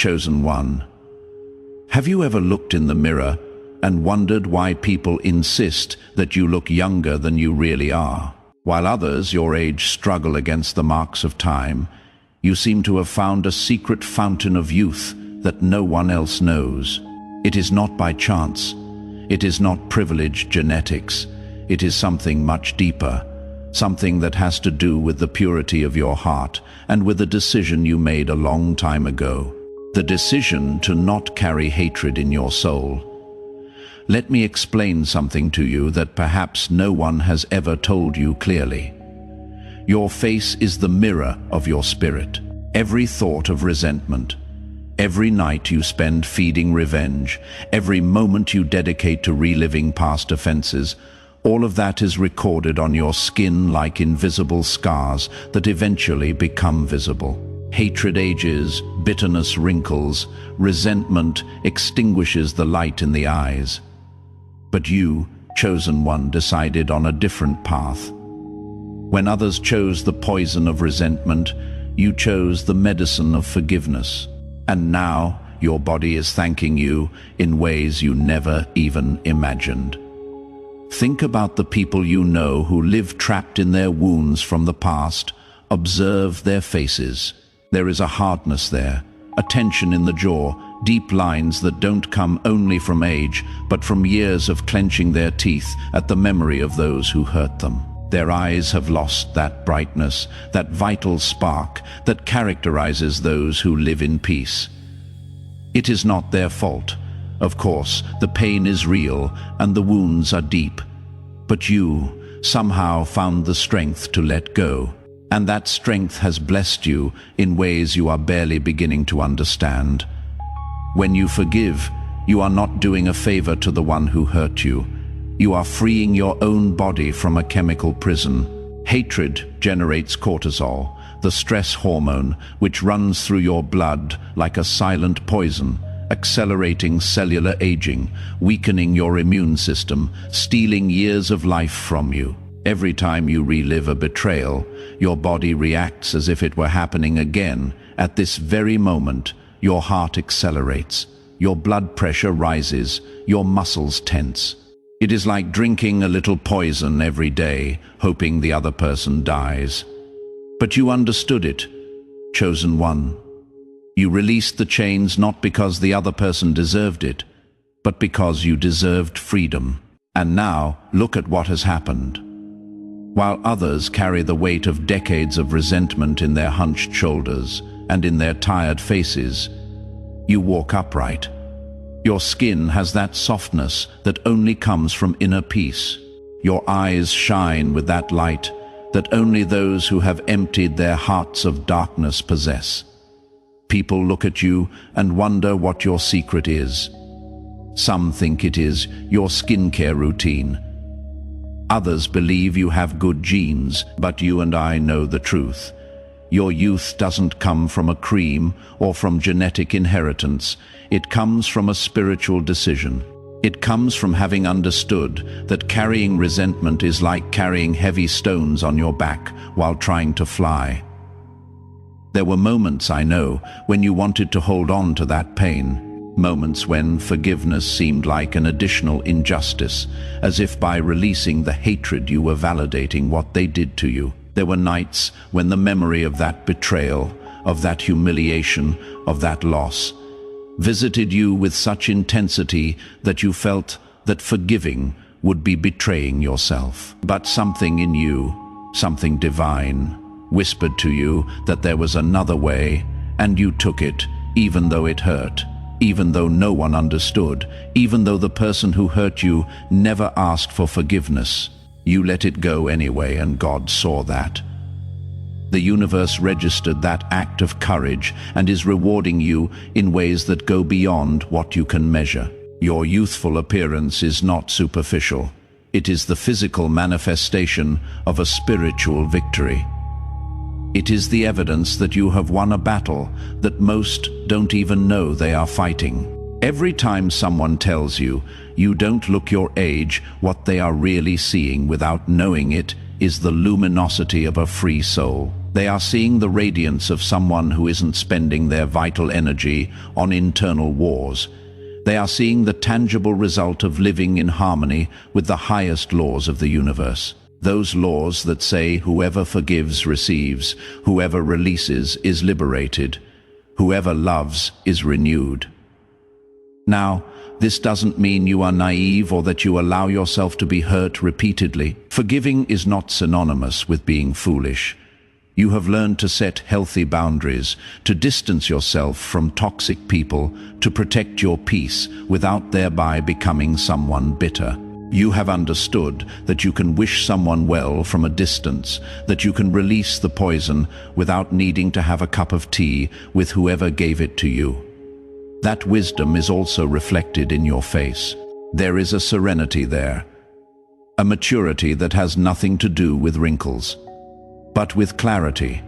Chosen one. Have you ever looked in the mirror and wondered why people insist that you look younger than you really are? While others your age struggle against the marks of time, you seem to have found a secret fountain of youth that no one else knows. It is not by chance. It is not privileged genetics. It is something much deeper, something that has to do with the purity of your heart and with a decision you made a long time ago. The decision to not carry hatred in your soul. Let me explain something to you that perhaps no one has ever told you clearly. Your face is the mirror of your spirit. Every thought of resentment, every night you spend feeding revenge, every moment you dedicate to reliving past offenses, all of that is recorded on your skin like invisible scars that eventually become visible. Hatred ages, bitterness wrinkles, resentment extinguishes the light in the eyes. But you, chosen one, decided on a different path. When others chose the poison of resentment, you chose the medicine of forgiveness. And now your body is thanking you in ways you never even imagined. Think about the people you know who live trapped in their wounds from the past. Observe their faces. There is a hardness there, a tension in the jaw, deep lines that don't come only from age, but from years of clenching their teeth at the memory of those who hurt them. Their eyes have lost that brightness, that vital spark that characterizes those who live in peace. It is not their fault. Of course, the pain is real and the wounds are deep. But you somehow found the strength to let go. And that strength has blessed you in ways you are barely beginning to understand. When you forgive, you are not doing a favor to the one who hurt you. You are freeing your own body from a chemical prison. Hatred generates cortisol, the stress hormone, which runs through your blood like a silent poison, accelerating cellular aging, weakening your immune system, stealing years of life from you. Every time you relive a betrayal, your body reacts as if it were happening again. At this very moment, your heart accelerates, your blood pressure rises, your muscles tense. It is like drinking a little poison every day, hoping the other person dies. But you understood it, chosen one. You released the chains not because the other person deserved it, but because you deserved freedom. And now, look at what has happened. While others carry the weight of decades of resentment in their hunched shoulders and in their tired faces, you walk upright. Your skin has that softness that only comes from inner peace. Your eyes shine with that light that only those who have emptied their hearts of darkness possess. People look at you and wonder what your secret is. Some think it is your skincare routine. Others believe you have good genes, but you and I know the truth. Your youth doesn't come from a cream or from genetic inheritance. It comes from a spiritual decision. It comes from having understood that carrying resentment is like carrying heavy stones on your back while trying to fly. There were moments, I know, when you wanted to hold on to that pain. Moments when forgiveness seemed like an additional injustice, as if by releasing the hatred you were validating what they did to you. There were nights when the memory of that betrayal, of that humiliation, of that loss, visited you with such intensity that you felt that forgiving would be betraying yourself. But something in you, something divine, whispered to you that there was another way, and you took it, even though it hurt. Even though no one understood, even though the person who hurt you never asked for forgiveness, you let it go anyway, and God saw that. The universe registered that act of courage and is rewarding you in ways that go beyond what you can measure. Your youthful appearance is not superficial. It is the physical manifestation of a spiritual victory. It is the evidence that you have won a battle that most don't even know they are fighting. Every time someone tells you, you don't look your age, what they are really seeing without knowing it is the luminosity of a free soul. They are seeing the radiance of someone who isn't spending their vital energy on internal wars. They are seeing the tangible result of living in harmony with the highest laws of the universe. Those laws that say whoever forgives receives, whoever releases is liberated, whoever loves is renewed. Now, this doesn't mean you are naive or that you allow yourself to be hurt repeatedly. Forgiving is not synonymous with being foolish. You have learned to set healthy boundaries, to distance yourself from toxic people, to protect your peace without thereby becoming someone bitter. You have understood that you can wish someone well from a distance, that you can release the poison without needing to have a cup of tea with whoever gave it to you. That wisdom is also reflected in your face. There is a serenity there, a maturity that has nothing to do with wrinkles, but with clarity.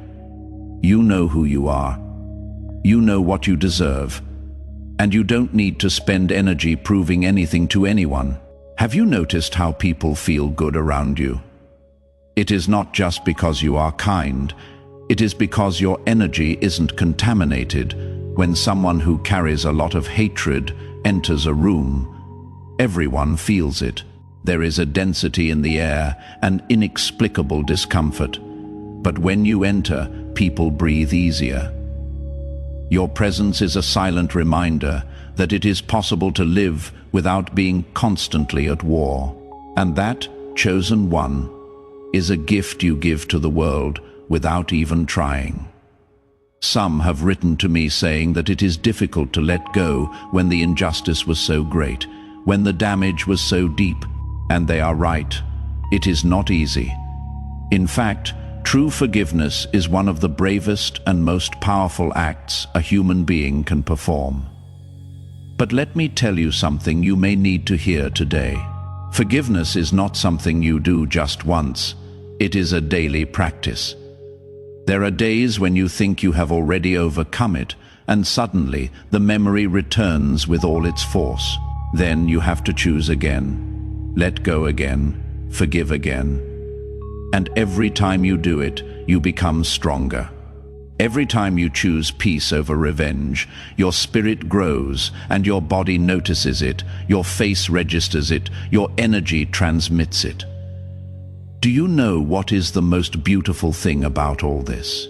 You know who you are. You know what you deserve, and you don't need to spend energy proving anything to anyone. Have you noticed how people feel good around you? It is not just because you are kind. It is because your energy isn't contaminated. When someone who carries a lot of hatred enters a room, everyone feels it. There is a density in the air, an inexplicable discomfort. But when you enter, people breathe easier. Your presence is a silent reminder that it is possible to live without being constantly at war. And that, chosen one, is a gift you give to the world without even trying. Some have written to me saying that it is difficult to let go when the injustice was so great, when the damage was so deep, and they are right. It is not easy. In fact, true forgiveness is one of the bravest and most powerful acts a human being can perform. But let me tell you something you may need to hear today. Forgiveness is not something you do just once. It is a daily practice. There are days when you think you have already overcome it, and suddenly the memory returns with all its force. Then you have to choose again, let go again, forgive again. And every time you do it, you become stronger. Every time you choose peace over revenge, your spirit grows and your body notices it, your face registers it, your energy transmits it. Do you know what is the most beautiful thing about all this?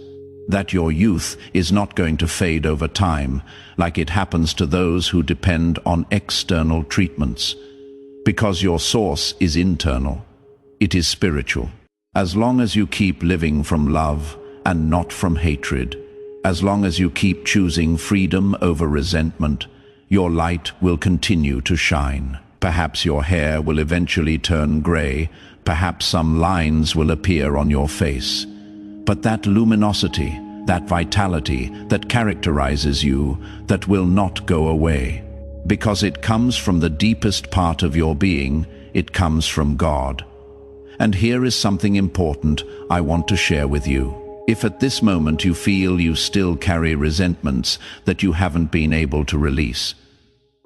That your youth is not going to fade over time, like it happens to those who depend on external treatments. Because your source is internal. It is spiritual. As long as you keep living from love and not from hatred, as long as you keep choosing freedom over resentment, your light will continue to shine. Perhaps your hair will eventually turn gray, perhaps some lines will appear on your face. But that luminosity, that vitality that characterizes you, that will not go away. Because it comes from the deepest part of your being, it comes from God. And here is something important I want to share with you. If at this moment you feel you still carry resentments that you haven't been able to release,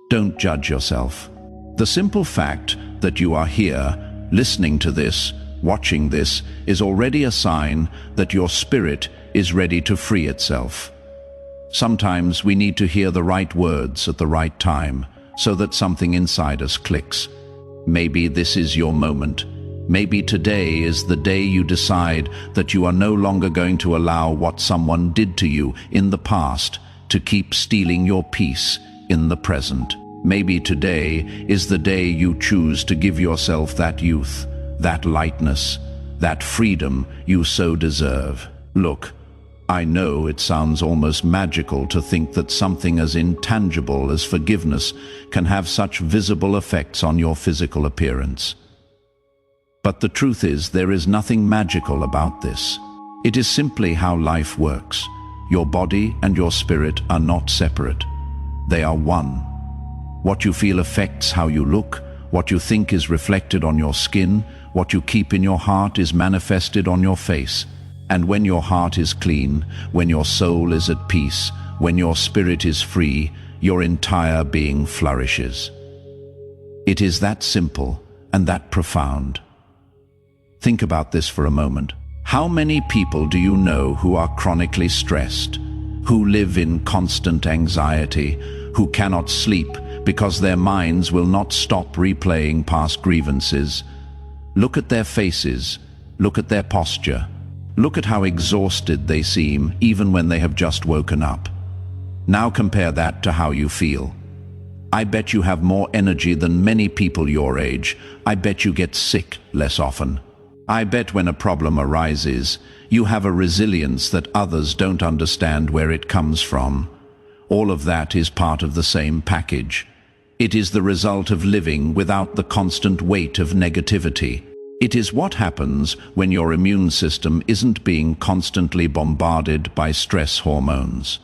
don't judge yourself. The simple fact that you are here, listening to this, watching this, is already a sign that your spirit is ready to free itself. Sometimes we need to hear the right words at the right time so that something inside us clicks. Maybe this is your moment. Maybe today is the day you decide that you are no longer going to allow what someone did to you in the past to keep stealing your peace in the present. Maybe today is the day you choose to give yourself that youth, that lightness, that freedom you so deserve. Look, I know it sounds almost magical to think that something as intangible as forgiveness can have such visible effects on your physical appearance. But the truth is, there is nothing magical about this. It is simply how life works. Your body and your spirit are not separate. They are one. What you feel affects how you look. What you think is reflected on your skin. What you keep in your heart is manifested on your face. And when your heart is clean, when your soul is at peace, when your spirit is free, your entire being flourishes. It is that simple and that profound. Think about this for a moment. How many people do you know who are chronically stressed, who live in constant anxiety, who cannot sleep because their minds will not stop replaying past grievances? Look at their faces, look at their posture, look at how exhausted they seem even when they have just woken up. Now compare that to how you feel. I bet you have more energy than many people your age. I bet you get sick less often. I bet when a problem arises, you have a resilience that others don't understand where it comes from. All of that is part of the same package. It is the result of living without the constant weight of negativity. It is what happens when your immune system isn't being constantly bombarded by stress hormones.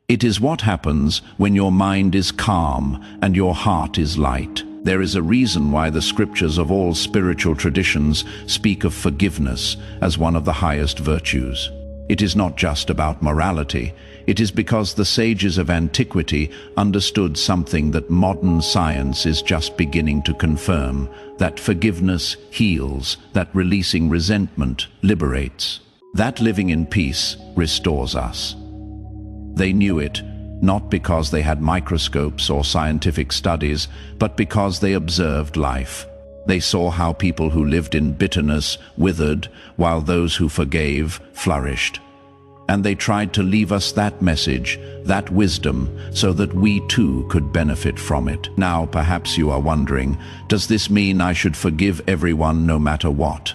It is what happens when your mind is calm and your heart is light. There is a reason why the scriptures of all spiritual traditions speak of forgiveness as one of the highest virtues. It is not just about morality. It is because the sages of antiquity understood something that modern science is just beginning to confirm, that forgiveness heals, that releasing resentment liberates, that living in peace restores us. They knew it, not because they had microscopes or scientific studies, but because they observed life. They saw how people who lived in bitterness withered, while those who forgave flourished. And they tried to leave us that message, that wisdom, so that we too could benefit from it. Now, perhaps you are wondering, does this mean I should forgive everyone no matter what,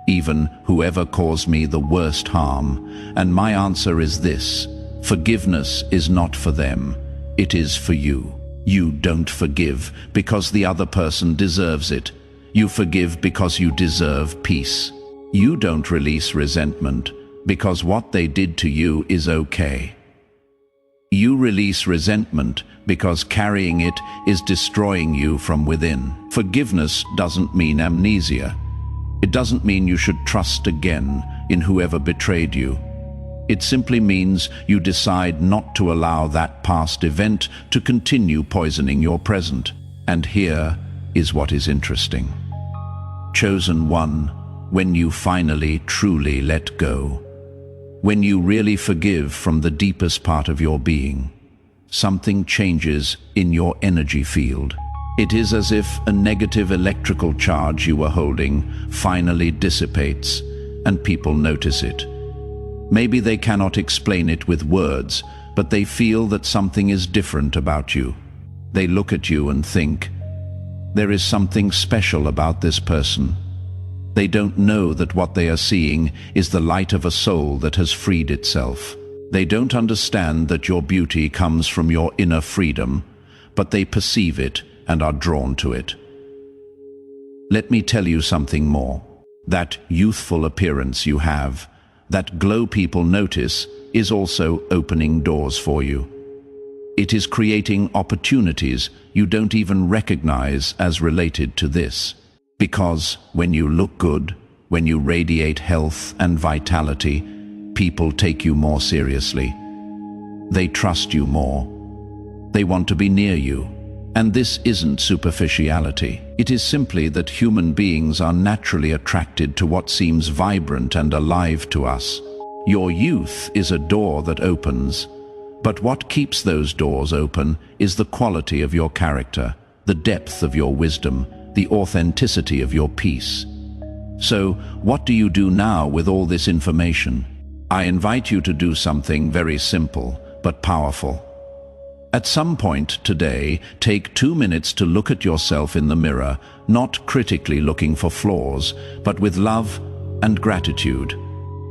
even whoever caused me the worst harm? And my answer is this: forgiveness is not for them, it is for you. You don't forgive because the other person deserves it. You forgive because you deserve peace. You don't release resentment because what they did to you is okay. You release resentment because carrying it is destroying you from within. Forgiveness doesn't mean amnesia. It doesn't mean you should trust again in whoever betrayed you. It simply means you decide not to allow that past event to continue poisoning your present. And here is what is interesting. Chosen one, when you finally truly let go, when you really forgive from the deepest part of your being, something changes in your energy field. It is as if a negative electrical charge you were holding finally dissipates, and people notice it. Maybe they cannot explain it with words, but they feel that something is different about you. They look at you and think, there is something special about this person. They don't know that what they are seeing is the light of a soul that has freed itself. They don't understand that your beauty comes from your inner freedom, but they perceive it and are drawn to it. Let me tell you something more. That youthful appearance you have, that glow people notice, is also opening doors for you. It is creating opportunities you don't even recognize as related to this. Because when you look good, when you radiate health and vitality, people take you more seriously. They trust you more. They want to be near you. And this isn't superficiality. It is simply that human beings are naturally attracted to what seems vibrant and alive to us. Your youth is a door that opens, but what keeps those doors open is the quality of your character, the depth of your wisdom, the authenticity of your peace. So, what do you do now with all this information? I invite you to do something very simple but powerful. At some point today, take 2 minutes to look at yourself in the mirror, not critically looking for flaws, but with love and gratitude.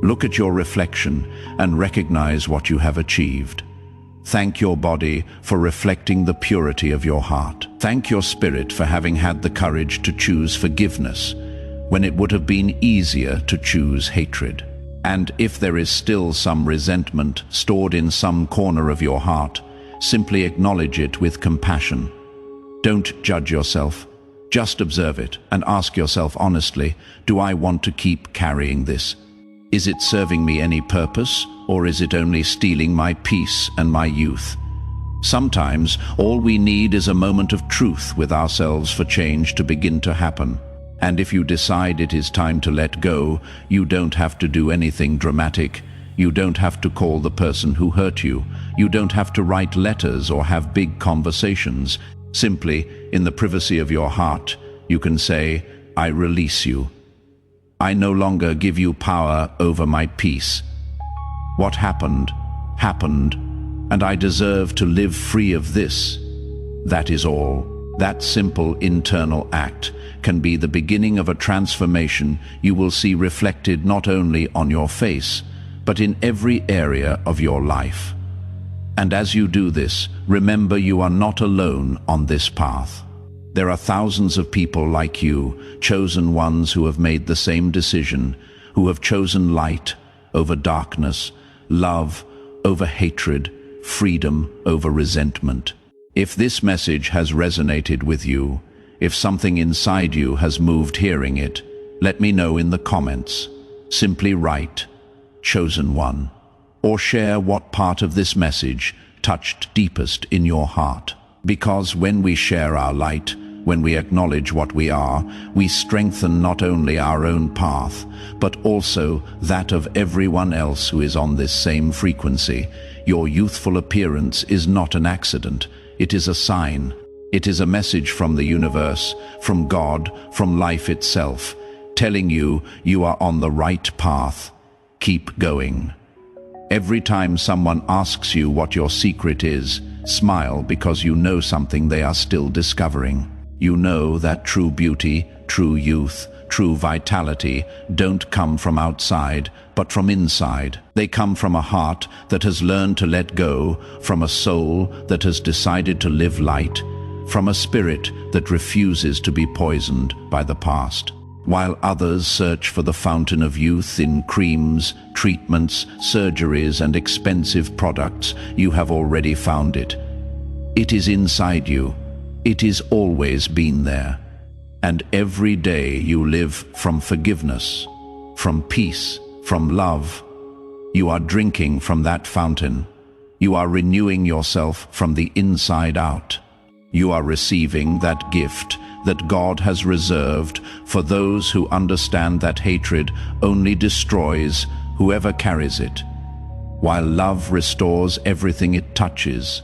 Look at your reflection and recognize what you have achieved. Thank your body for reflecting the purity of your heart. Thank your spirit for having had the courage to choose forgiveness when it would have been easier to choose hatred. And if there is still some resentment stored in some corner of your heart, simply acknowledge it with compassion. Don't judge yourself. Just observe it and ask yourself honestly, do I want to keep carrying this? Is it serving me any purpose, or is it only stealing my peace and my youth? Sometimes all we need is a moment of truth with ourselves for change to begin to happen. And if you decide it is time to let go, you don't have to do anything dramatic. You don't have to call the person who hurt you. You don't have to write letters or have big conversations. Simply, in the privacy of your heart, you can say, I release you. I no longer give you power over my peace. What happened, happened, and I deserve to live free of this. That is all. That simple internal act can be the beginning of a transformation you will see reflected not only on your face, but in every area of your life. And as you do this, remember you are not alone on this path. There are thousands of people like you, chosen ones who have made the same decision, who have chosen light over darkness, love over hatred, freedom over resentment. If this message has resonated with you, if something inside you has moved hearing it, let me know in the comments. Simply write, Chosen One, or share what part of this message touched deepest in your heart. Because when we share our light, when we acknowledge what we are, we strengthen not only our own path, but also that of everyone else who is on this same frequency. Your youthful appearance is not an accident. It is a sign. It is a message from the universe, from God, from life itself, telling you you are on the right path. Keep going. Every time someone asks you what your secret is, smile because you know something they are still discovering. You know that true beauty, true youth, true vitality don't come from outside, but from inside. They come from a heart that has learned to let go, from a soul that has decided to live light, from a spirit that refuses to be poisoned by the past. While others search for the fountain of youth in creams, treatments, surgeries, and expensive products, you have already found it. It is inside you. It is always been there. And every day you live from forgiveness, from peace, from love. You are drinking from that fountain. You are renewing yourself from the inside out. You are receiving that gift that God has reserved for those who understand that hatred only destroys whoever carries it, while love restores everything it touches.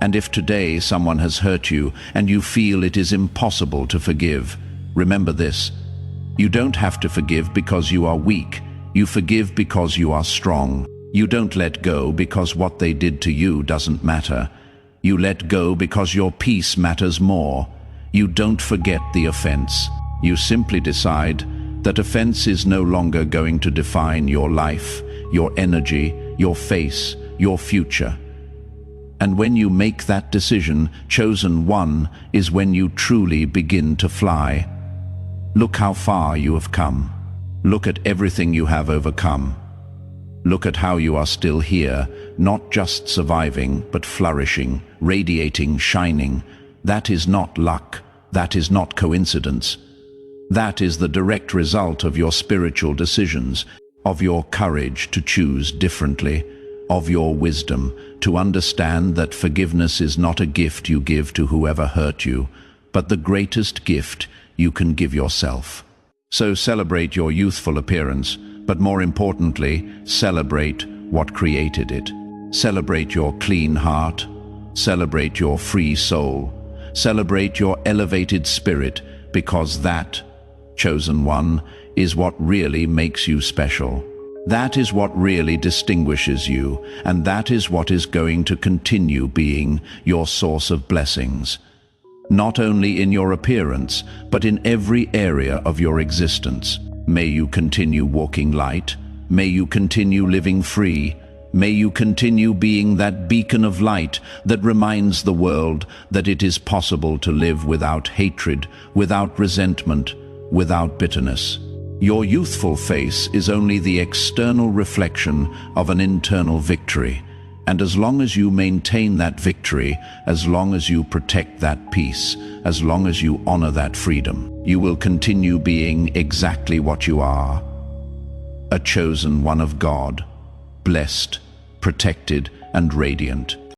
And if today someone has hurt you and you feel it is impossible to forgive, remember this: you don't have to forgive because you are weak. You forgive because you are strong. You don't let go because what they did to you doesn't matter. You let go because your peace matters more. You don't forget the offense. You simply decide that offense is no longer going to define your life, your energy, your face, your future. And when you make that decision, chosen one, is when you truly begin to fly. Look how far you have come. Look at everything you have overcome. Look at how you are still here, not just surviving, but flourishing, radiating, shining. That is not luck. That is not coincidence. That is the direct result of your spiritual decisions, of your courage to choose differently, of your wisdom to understand that forgiveness is not a gift you give to whoever hurt you, but the greatest gift you can give yourself. So celebrate your youthful appearance, but more importantly, celebrate what created it. Celebrate your clean heart. Celebrate your free soul. Celebrate your elevated spirit, because that, chosen one, is what really makes you special. That is what really distinguishes you, and that is what is going to continue being your source of blessings. Not only in your appearance, but in every area of your existence. May you continue walking light. May you continue living free. May you continue being that beacon of light that reminds the world that it is possible to live without hatred, without resentment, without bitterness. Your youthful face is only the external reflection of an internal victory. And as long as you maintain that victory, as long as you protect that peace, as long as you honor that freedom, you will continue being exactly what you are: a chosen one of God, blessed, protected, and radiant.